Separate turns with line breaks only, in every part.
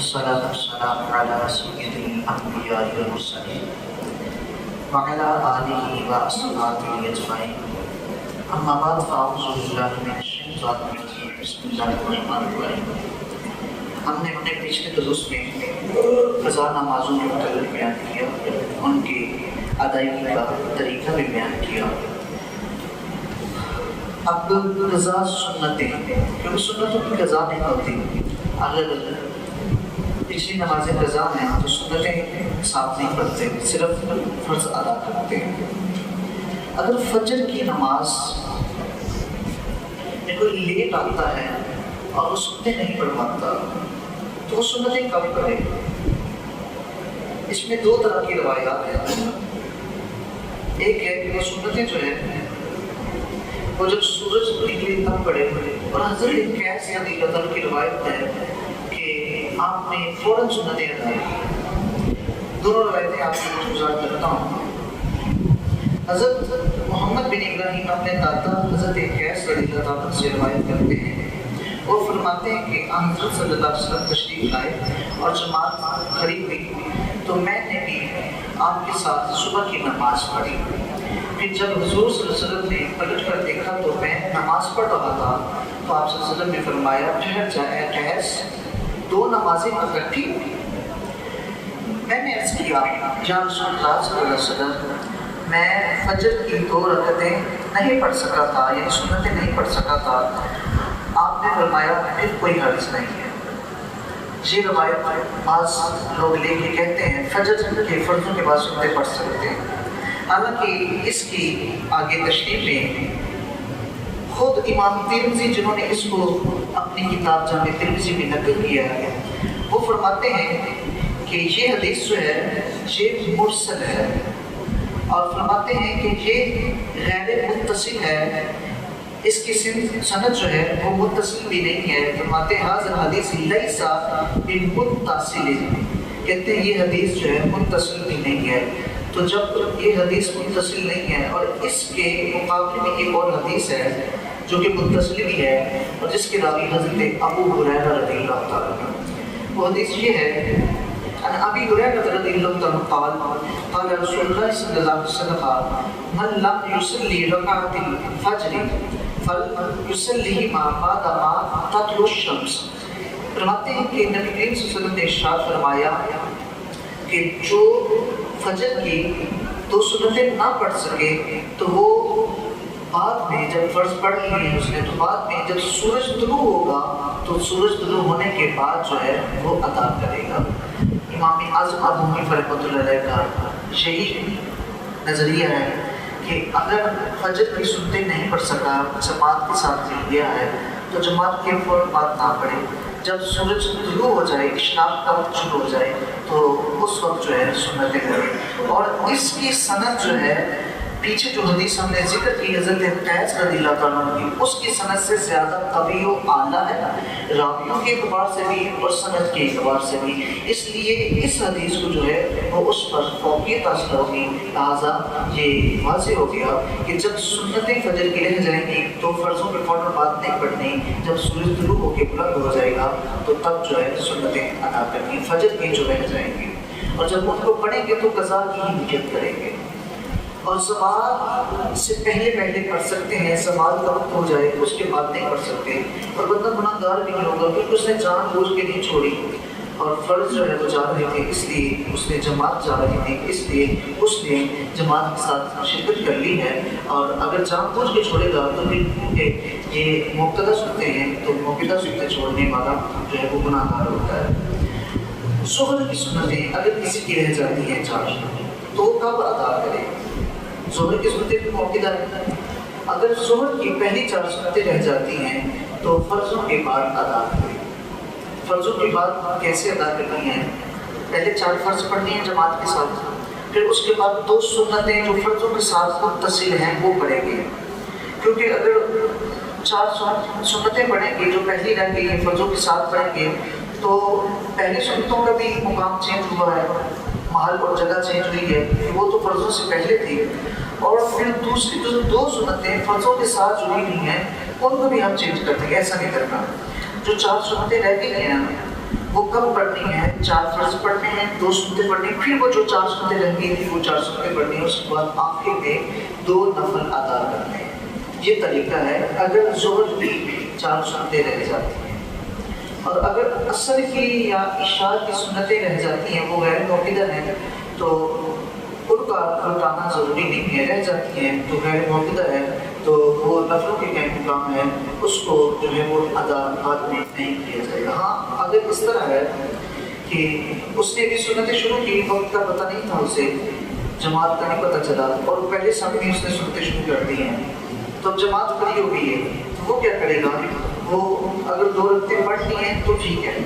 والصلاة والسلام على سيد الأنبياء والمرسلين وعلى آله وأصحابه أجمعين. أما بعد فأعوذ بالله من الشيطان الرجيم. بسم الله الرحمن الرحيم. ہم نے اپنے پچھلے دروس میں قضا نمازوں کے متعلق بیان کیا، ان کی ادائیگی کا طریقہ بھی بیان کیا. اب قضا سنتیں، کیونکہ سنتوں کی قضا نہیں ہوتی. اگر پچھلی نمازیں قضا ہیں تو سنتیں ساتھ نہیں پڑھتے، صرف فرض ادا کرتے ہیں. اگر فجر کی نماز میں کوئی لیٹ آتا ہے اور وہ سنتیں نہیں پڑھ پاتا تو وہ سنتیں کب کرے؟ اس میں دو طرح کی روایات ہیں. ایک ہے کہ وہ سنتیں جو ہے وہ جب سورج نکلے تب پڑے، اور حضرت قیس رضی اللہ عنہ کی روایت ہے کہ آپ نے فوراً سنتیں ادا کی. دونوں روایتیں آپ کو گزار کرتا ہوں. حضرت محمد بن ابراہیم اپنے دادا حضرت قیس رضی اللہ عنہ سے روایت کرتے ہیں. وہ فرماتے ہیں کہ حضرت صلی اللہ علیہ وسلم تشریف لائے اور جماعت کھڑی ہوئی تو میں نے بھی آپ کے ساتھ صبح کی نماز پڑھی. پھر جب حضور صلی اللہ علیہ وسلم نے پلٹ کر دیکھا تو میں نماز پڑھ رہا تھا تو آپ صلی اللہ علیہ وسلم نے فرمایا ٹھہر جائے قیس، دو نمازیں اکٹھی. میں نے عرض کیا یا رسول اللہ صلی اللہ علیہ وسلم، میں فجر کی 2 رکعتیں نہیں پڑھ سکا تھا، یعنی سنتیں نہیں پڑھ سکا تھا. آپ نے فرمایا پھر کوئی حرج نہیں ہے. یہ روایت بعض لوگ لے کے کہتے ہیں فجر کے فرضوں کے بعد سنتیں پڑھ سکتے ہیں، حالانکہ اس کی آگے تشریح میں خود امام ترمذی جنہوں نے اس کو اپنی کتاب جامع ترمذی میں نقل کیا ہے، وہ فرماتے ہیں کہ یہ حدیث جو ہے یہ مرسل ہے، اور فرماتے ہیں کہ یہ غیر متصل ہے، اس کی سند جو ہے وہ متصل بھی نہیں ہے. فرماتے ہیں حاضر حدیث لیس بمتصل، کہتے ہیں یہ حدیث جو ہے متصل بھی نہیں ہے. تو جب یہ حدیث متصل نہیں ہے اور اس کے مقابلے میں ایک اور حدیث ہے جو کہ متصل بھی ہے اور جس کے راوی حضرت ابو ہریرہ رضی اللہ تعالیٰ عنہ، وہ حدیث یہ ہے ان ابی ہریرہ رضی اللہ تعالیٰ قال قال رسول اللہ صلی اللہ علیہ وسلم من لم يصلي ركعة الفجر فليصليهما بعدما تطلع الشمس. فرماتے ہیں کہ نبی کریم صلی اللہ علیہ وسلم نے ارشاد فرمایا کہ جو فجر کی 2 سنتیں نہ پڑھ سکے تو وہ بعد میں جب فرض پڑھ لی ہے اس نے تو بعد میں جب سورج طلوع ہوگا تو سورج طلوع ہونے کے بعد جو ہے وہ ادا کرے گا. امام اعظم ابو حنیفہ رحمۃ اللہ علیہ کا یہی نظریہ ہے کہ اگر فجر کی سنتیں نہیں پڑھ سکا، جماعت کے ساتھ گیا ہے تو جماعت کے فوراً بعد نہ پڑھے. جب سورج طلوع ہو جائے، اشراق کا وقت شروع ہو جائے تو اس وقت جو ہے سنتیں کرے. اور اس کی سند جو ہے پیچھے جو حدیث ہم نے ذکر کی حضرت قیس رضی اللہ تعالیٰ عنہ کی، اس کی سند سے زیادہ قوی و اعلیٰ ہے، راویوں کے اعتبار سے بھی اور سند کے اعتبار سے بھی. اس لیے اس حدیث کو جو ہے وہ اس پر فوقیت حاصل ہوگی. لہٰذا یہ واضح ہو گیا کہ جب سنتیں فجر کی رہ جائیں گی تو فرضوں کے فوراً بعد نہیں پڑھنی. جب سورج طلوع ہو کے بلند ہو جائے گا تو تب جو ہے سنتیں ادا کرنی، فجر کی جو رہ جائیں گی. اور جب ان کو پڑھیں گے تو قضا کی ہی نیت کریں گے. اور زوال سے پہلے پڑھ سکتے ہیں، زوال کا وقت ہو جائے اس کے بعد نہیں پڑھ سکتے. اور بندہ گناہ گار بھی نہیں ہوگا کیونکہ اس نے جان بوجھ کے نہیں چھوڑی، اور فرض جو ہے وہ جا رہی تھی اس لیے اس نے جماعت جا رہی تھی اس لیے اس نے جماعت کے ساتھ شرکت کر لی ہے. اور اگر جان بوجھ کے چھوڑے گا تو پھر یہ مبتدا سنتے ہیں تو مبتدا سنتے چھوڑنے والا جو ہے وہ گناہ گار ہوتا ہے. ظہر کی سنتیں اگر کسی کی رہ جاتی ہیں 4 تو کب ادا کرے؟ ظہر کی سنتیں بھی موقع ہے. اگر ظہر کی پہلی 4 سنتیں رہ جاتی ہیں تو فرضوں کے بعد ادا کریں. فرضوں کے بعد کیسے ادا کرنی ہے؟ پہلے 4 فرض پڑھنی ہیں جماعت کے ساتھ، پھر اس کے بعد 2 سنتیں جو فرضوں کے ساتھ متصل ہیں وہ پڑھیں گے. کیونکہ اگر 4 سنتیں پڑھیں گے جو پہلی رہ گئی ہیں فرضوں کے ساتھ پڑھیں گے تو پہلی سنتوں کا بھی مقام چینج ہوا ہے، محل اور جگہ چینج ہوئی ہے، وہ تو فرضوں سے پہلے تھی. اور پھر دوسری جو 2 سنتیں فرضوں کے ساتھ جڑی ہوئی ہیں ان کو بھی ہم چینج کر دیں گے. ایسا نہیں کرنا. جو 4 سنتیں رہ گئی ہیں وہ کب پڑھنی ہے؟ 4 فرض پڑھنے ہیں، 2 سنتیں پڑھنی، پھر وہ جو 4 سنتیں رہ گئی تھی وہ 4 سنتیں پڑھنی ہیں، اس کے بعد آخر میں 2 نفل ادا کرنے ہیں۔ یہ طریقہ ہے اگر ظہر کی 4 سنتیں رہ جاتی ہیں، اور اگر عصر کی یا عشاء کی سنتیں رہ جاتی ہیں، وہ غیر موقدہ ہیں، تو ان کا لوٹانا ضروری نہیں ہے، رہ جاتی ہیں تو غیر موقدہ ہے، تو وہ نفلوں کے کام ہے، اس کو جو ہے وہ ادا بعد میں نہیں کیا جائے گا۔ ہاں اگر اس طرح ہے کہ اس نے بھی سنتیں شروع کی، وقت کا پتہ نہیں تھا اسے، جماعت کا نہیں پتہ چلا، اور پہلے سب میں اس نے سنتیں شروع کر دی ہیں، تو اب جماعت کھڑی ہو گئی ہے، تو وہ کیا کرے گا؟ وہ اگر 2 رکعتیں پڑھ لی ہیں تو ٹھیک ہے،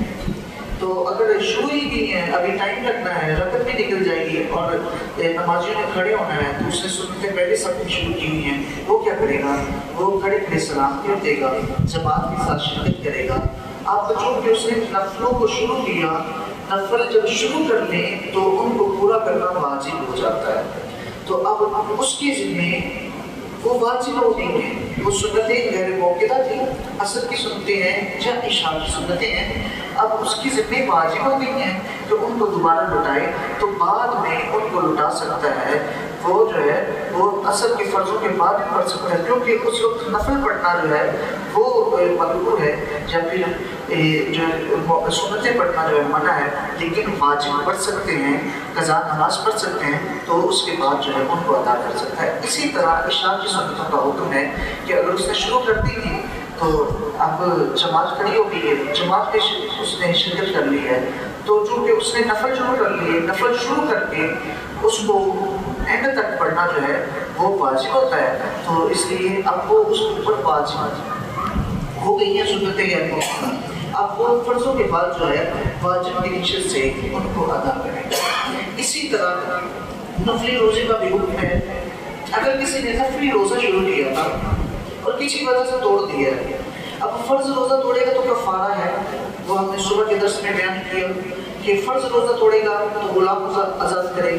تو اگر شروع ہی کی ہیں، ابھی ٹائم لگنا ہے، رکعت بھی نکل جائے گی اور نمازیوں نے کھڑے ہونا ہے، تو اس نے سنتیں پہلے سب نے شروع کی ہوئی ہیں، وہ کیا کرے گا؟ وہ کھڑے کھڑے سلام پھیر دے گا، جماعت کے ساتھ شرکت کرے گا۔ آپ چونکہ اس نے نفلوں کو شروع کیا، نفل جب شروع کر لیں تو ان کو پورا کرنا واجب ہو جاتا ہے، تو اب اس کے ذمے وہ واجب ہو گئی ہیں، وہ سنتیں غیر موقدہ تھی، عصر کی سنتیں ہیں یا عشاء کی سنتیں ہیں، اب اس کی ذمہ واجب ہو گئی ہیں کہ ان کو دوبارہ لوٹائے، تو بعد میں ان کو لوٹا سکتا ہے، وہ جو ہے وہ عصر کے فرضوں کے بعد پڑھ سکتا ہے، کیونکہ اس وقت نفل پڑھنا جو ہے وہ مکروہ ہے، یا پھر جو سنتیں پڑھنا جو ہے منع ہے، لیکن واجب پڑھ سکتے ہیں، قضا نماز پڑھ سکتے ہیں، تو اس کے بعد جو ہے ان کو ادا کر سکتا ہے۔ اسی طرح عشاء کی سنتوں کا حکم ہے کہ اگر اس نے شروع کر دی تھی تو اب جماعت کھڑی ہو گئی ہے، جماعت کے اس نے شرکت کر لی ہے، تو چونکہ اس نے نفل شروع کر لیے، نفل شروع کر کے اس کو اینڈ تک پڑھنا جو ہے وہ واجب ہوتا ہے، تو اس لیے اب وہ اس کے اوپر واجب ہو گئی ہیں سنتیں یا موقدہ، اب وہ فرضوں کے بعد جو ہے واجب کی نیت سے ان کو ادا کریں گے۔ اسی طرح نفلی روزے کا بھی حکم ہے، اگر کسی نے نفلی روزہ شروع کیا تھا اور کسی وجہ سے توڑ دیا ہے، اب فرض روزہ توڑے گا تو کفارہ ہے، وہ ہم نے صبح کے درس میں بیان کیا کہ فرض روزہ توڑے گا تو غلام آزاد کرے،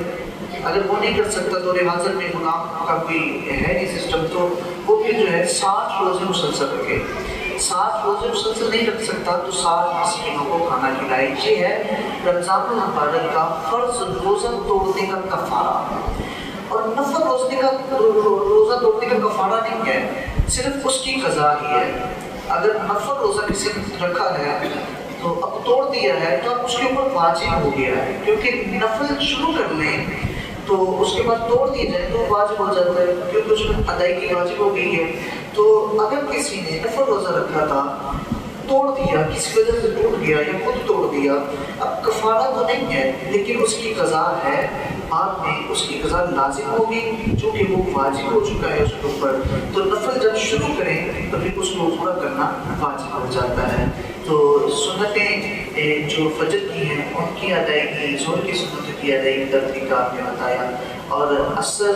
اگر وہ نہیں کر سکتا تو حاضر میں غلام کا کوئی ہے نہیں سسٹم، تو وہ پھر جو ہے 60 روزے مسلسل رکھے، 60 روزے مسلسل نہیں رکھ سکتا تو 60 مسکینوں کو کھانا کھلائے۔ یہ ہے رمضان المبارک کا فرض روزہ توڑنے کا کفارہ، اور نفل روزہ توڑنے کا کفارہ نہیں ہے، صرف اس کی قضا ہی ہے۔ اگر نفل روزہ کسی نے رکھا ہے تو اب توڑ دیا ہے تو اب اس کے اوپر واجب ہو گیا ہے، کیونکہ نفل شروع کر لیں تو اس کے بعد توڑ دیا جائے تو واجب ہو جاتا ہے، کیونکہ اس میں ادائیگی واجب ہو گئی ہے۔ تو اگر کسی نے نفل روزہ رکھا تھا، توڑ دیا، کسی وجہ سے ٹوٹ گیا یا خود توڑ دیا، اب کفارہ تو نہیں ہے لیکن اس کی قضا ہے، بعد میں اس کی قضا لازم ہوگی چونکہ وہ واجب ہو چکا ہے اس کے اوپر، تو نفل جب شروع کریں تو پھر اس کو پورا کرنا واجب ہو جاتا ہے۔ تو سنتیں جو فجر کی ہیں ان کی ادائیگی، ظہر کی سنت کی ادائیگی ترتیب کا آپ نے بتایا، اور عصر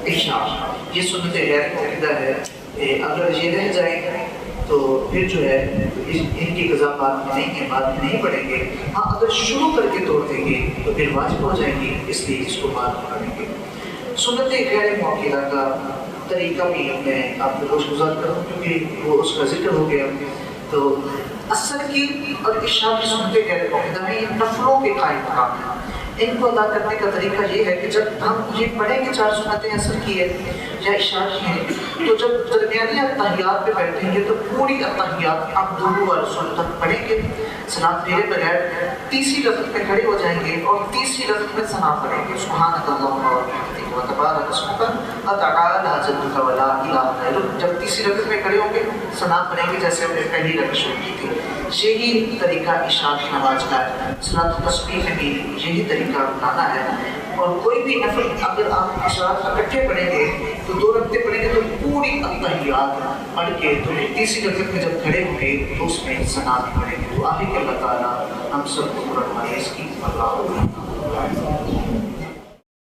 عشاء یہ سنتیں غیر موقدہ ہے، اگر یہ رہ جائیں تو پھر جو ہے ان کی قضا بعد میں نہیں ہے، بعد میں نہیں پڑیں گے، ہاں اگر شروع کر کے توڑ دیں گے تو پھر واجب ہو جائیں گی، اس لیے اس کو بعد میں پڑھیں گے۔ سنتیں غیر موقدہ کا طریقہ بھی میں آپ کو گزار کروں کیونکہ وہ اس کا ذکر ہو گیا، تو عصر کی اور عشاء کی سنتیں غیر موقدہ ہیں، یہ نفلوں کے قائم مقام ہیں، ان کو ادا کرنے کا طریقہ یہ ہے کہ جب ہم یہ پڑھیں گے 4 سنتیں عصر کی ہے یا عشاء کی ہیں، تو جب درمیانی اتحیات پہ بیٹھیں گے تو پوری اتحیات آپ دونوں بار سنت پڑھیں گے سلام پھیرے بغیر، تیسری رکعت میں کھڑے ہو جائیں گے اور تیسری رکعت میں ثنا پڑھیں گے، سبحانک اللہم و بحمدک و تبارک اسمک وتعالی جدک ولا الہ غیرک۔ جب تیسری رکعت میں کھڑے ہوں گے ثنا پڑھیں گے جیسے ہم نے پہلی رکعت شروع کی تھی۔ یہی طریقہ عشاء کی نماز کا ہے، صلاۃ التسبیح میں بھی یہی طریقہ اپنانا ہے، اور کوئی بھی نفل اگر آپ عشاء اکٹھے پڑھیں گے تو 2 رکعتیں پڑھیں گے تو پوری اتحیات پڑھ کے تو تیسری رکعت میں جب کھڑے ہوں گے تو اس میں ثنا بھی پڑھیں گے۔ تو آخر کہ اللہ تعالیٰ ہم سب کو قرآن حدیث کی اللہ